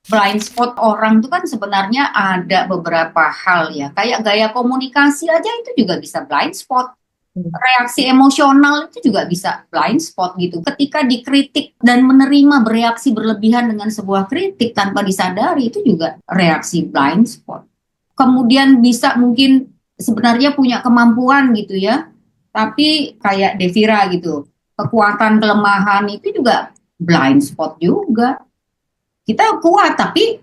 Blind spot orang itu kan sebenarnya ada beberapa hal ya. Kayak gaya komunikasi aja itu juga bisa blind spot. Hmm. Reaksi emosional itu juga bisa blind spot gitu. Ketika dikritik dan menerima bereaksi berlebihan dengan sebuah kritik tanpa disadari itu juga reaksi blind spot. Kemudian bisa mungkin sebenarnya punya kemampuan gitu ya, tapi kayak Devira gitu, kekuatan kelemahan itu juga blind spot juga. Kita kuat tapi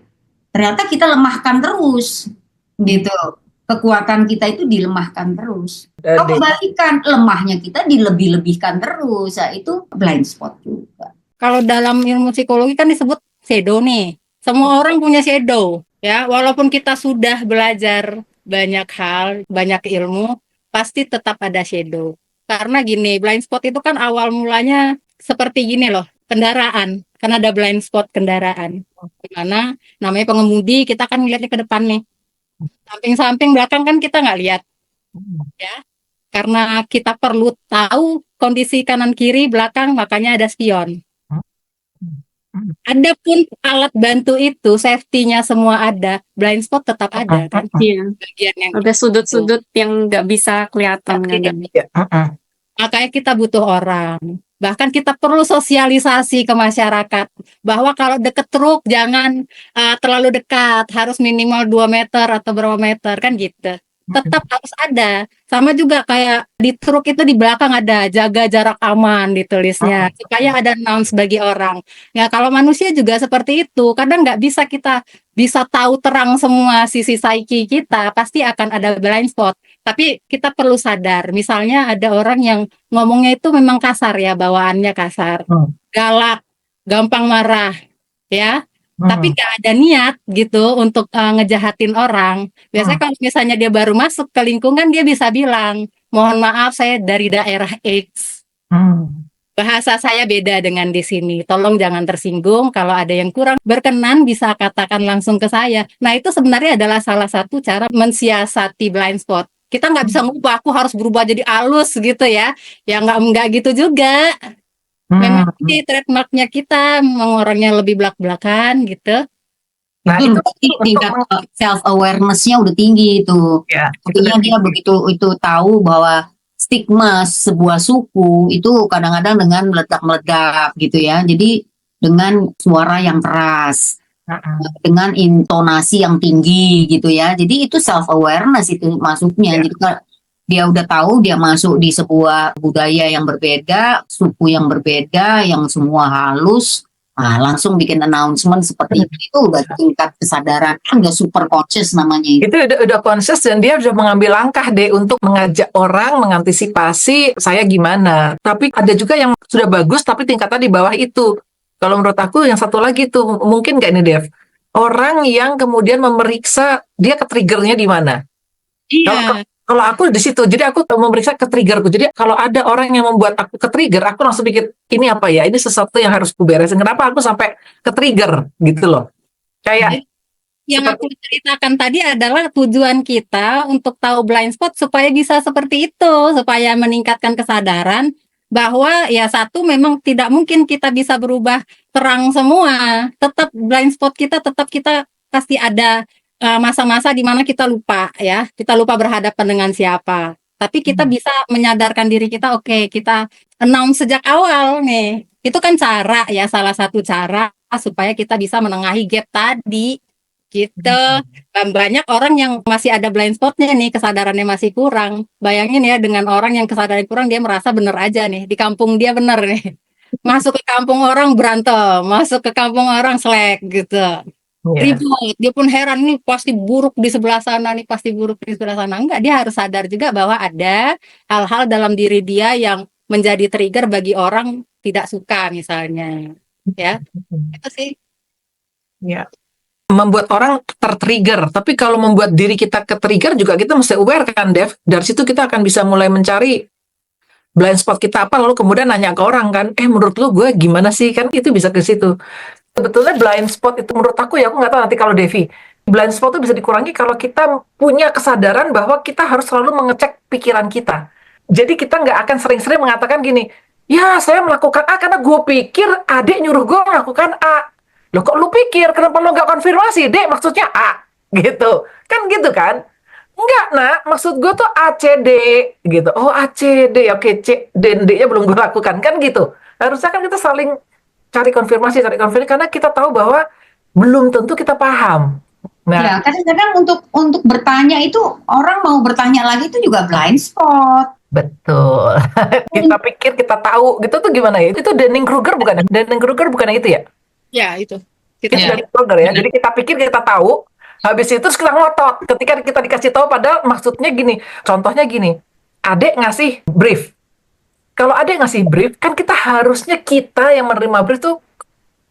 ternyata kita lemahkan terus gitu. Kekuatan kita itu dilemahkan terus. Atau Deh. kebalikan, lemahnya kita dilebih-lebihkan terus. Nah, itu blind spot juga. Kalau dalam ilmu psikologi kan disebut shadow nih. Semua orang punya shadow, ya. Walaupun kita sudah belajar banyak hal, banyak ilmu, pasti tetap ada shadow. Karena gini, blind spot itu kan awal mulanya seperti gini loh, kendaraan. Kan ada blind spot kendaraan. Dimana namanya pengemudi, kita kan ngeliatnya ke depan nih. Samping-samping belakang kan kita nggak lihat, ya. Karena kita perlu tahu kondisi kanan kiri belakang, makanya ada spion. Ada pun alat bantu itu, safety-nya semua ada, blind spot tetap ada kan? Iya, Bagian yang ada itu. sudut-sudut yang nggak bisa kelihatan Tapi kan. nggak bisa. Makanya kita butuh orang. Bahkan kita perlu sosialisasi ke masyarakat bahwa kalau deket truk jangan terlalu dekat, harus minimal 2 meter atau berapa meter kan gitu. Tetap harus ada. Sama juga kayak di truk itu di belakang ada jaga jarak aman ditulisnya supaya ada announce bagi orang. Ya kalau manusia juga seperti itu. Kadang nggak bisa kita bisa tahu terang semua sisi psyche kita, pasti akan ada blind spot. Tapi kita perlu sadar, misalnya ada orang yang ngomongnya itu memang kasar ya, bawaannya kasar, galak, gampang marah, ya. Tapi nggak ada niat gitu untuk ngejahatin orang. Biasanya kalau misalnya dia baru masuk ke lingkungan, dia bisa bilang, mohon maaf saya dari daerah X. Bahasa saya beda dengan di sini. Tolong jangan tersinggung. Kalau ada yang kurang berkenan bisa katakan langsung ke saya. Nah itu sebenarnya adalah salah satu cara mensiasati blind spot. Kita nggak bisa ngubah, aku harus berubah jadi alus gitu ya. Ya nggak gitu juga. Memang ini trademarknya kita, memang orangnya lebih belak-belakan gitu. Nah, Itu itu berarti tingkat self awareness-nya udah tinggi itu. ya, Artinya dia begitu itu tahu bahwa stigma sebuah suku itu kadang-kadang dengan meledak-meledak gitu ya. Jadi dengan suara yang keras, dengan intonasi yang tinggi gitu ya. Jadi itu self awareness itu masuknya. ya. Jadi kalau dia udah tahu dia masuk di sebuah budaya yang berbeda, suku yang berbeda, yang semua halus, langsung bikin announcement seperti itu udah tingkat kesadaran, udah super conscious namanya itu. Itu udah conscious dan dia udah mengambil langkah deh untuk mengajak orang mengantisipasi saya gimana. Tapi ada juga yang sudah bagus tapi tingkatnya di bawah itu. Kalau menurut aku yang satu lagi tuh mungkin nggak ini Dev, orang yang kemudian memeriksa dia ke triggernya di mana. Kalau Iya. kalau aku di situ, jadi aku memeriksa ke triggerku. Jadi kalau ada orang yang membuat aku ke trigger, aku langsung pikir ini apa ya? Ini sesuatu yang harus ku beresin. Kenapa aku sampai ke trigger gitu loh? Kayak Yang seperti aku ceritakan tadi adalah tujuan kita untuk tahu blind spot supaya bisa seperti itu, supaya meningkatkan kesadaran bahwa ya satu memang tidak mungkin kita bisa berubah terang semua. Tetap blind spot kita tetap kita pasti ada masa-masa di mana kita lupa ya, kita lupa berhadapan dengan siapa. Tapi kita bisa menyadarkan diri kita, oke, kita announce sejak awal nih. Itu kan cara ya, salah satu cara supaya kita bisa menengahi gap tadi. Gitu. Banyak orang yang masih ada blind spotnya nih, kesadarannya masih kurang. Bayangin ya dengan orang yang kesadaran kurang, dia merasa bener aja nih, di kampung dia bener nih. Masuk ke kampung orang berantem, masuk ke kampung orang selek gitu. ya. Ribut, dia pun heran nih pasti buruk di sebelah sana nih, pasti buruk di sebelah sana. Enggak, dia harus sadar juga bahwa ada hal-hal dalam diri dia yang menjadi trigger bagi orang tidak suka misalnya. Ya, itu sih. Ya. Membuat orang tertrigger, tapi kalau membuat diri kita ke-trigger juga kita mesti aware kan, Dev. Dari situ kita akan bisa mulai mencari blind spot kita apa, lalu kemudian nanya ke orang kan, menurut lu gue gimana sih, kan itu bisa ke situ. Sebetulnya blind spot itu menurut aku ya, aku nggak tahu nanti kalau Devi, blind spot itu bisa dikurangi kalau kita punya kesadaran bahwa kita harus selalu mengecek pikiran kita. Jadi kita nggak akan sering-sering mengatakan gini, ya saya melakukan A karena gue pikir adik nyuruh gue melakukan A. Loh kok lu pikir, kenapa lu nggak konfirmasi? Dek, maksudnya A. Gitu. Kan gitu kan? Enggak, nak. Maksud gue tuh A, C, D. Gitu. Oh, A, C, D. Oke, C, D, D-nya belum gue lakukan. Kan gitu. Harusnya kan kita saling cari konfirmasi, karena kita tahu bahwa belum tentu kita paham. Nah, Ya, kadang-kadang untuk bertanya itu orang mau bertanya lagi itu juga blind spot. betul. Kita pikir kita tahu. Gitu tuh gimana ya? Itu Dunning-Kruger bukan? Dunning-Kruger bukan itu ya? Ya, itu. Itu Kita dari Kroger ya. Jadi kita pikir kita tahu, habis itu terus kita ngotot. Ketika kita dikasih tahu, padahal maksudnya gini. Contohnya gini, adek ngasih brief. Kalau adek ngasih brief, kan harusnya kita yang menerima brief tuh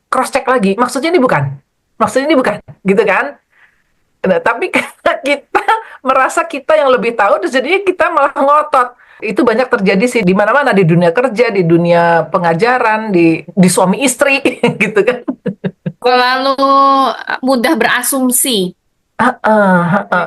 cross check lagi. Maksudnya ini bukan. Maksudnya ini bukan. Gitu kan? Nah, tapi karena kita merasa kita yang lebih tahu, terus jadinya kita malah ngotot. Itu banyak terjadi sih di mana-mana, di dunia kerja, di dunia pengajaran, di suami istri, gitu kan. Lalu mudah berasumsi. Ah, ah, ah, ah.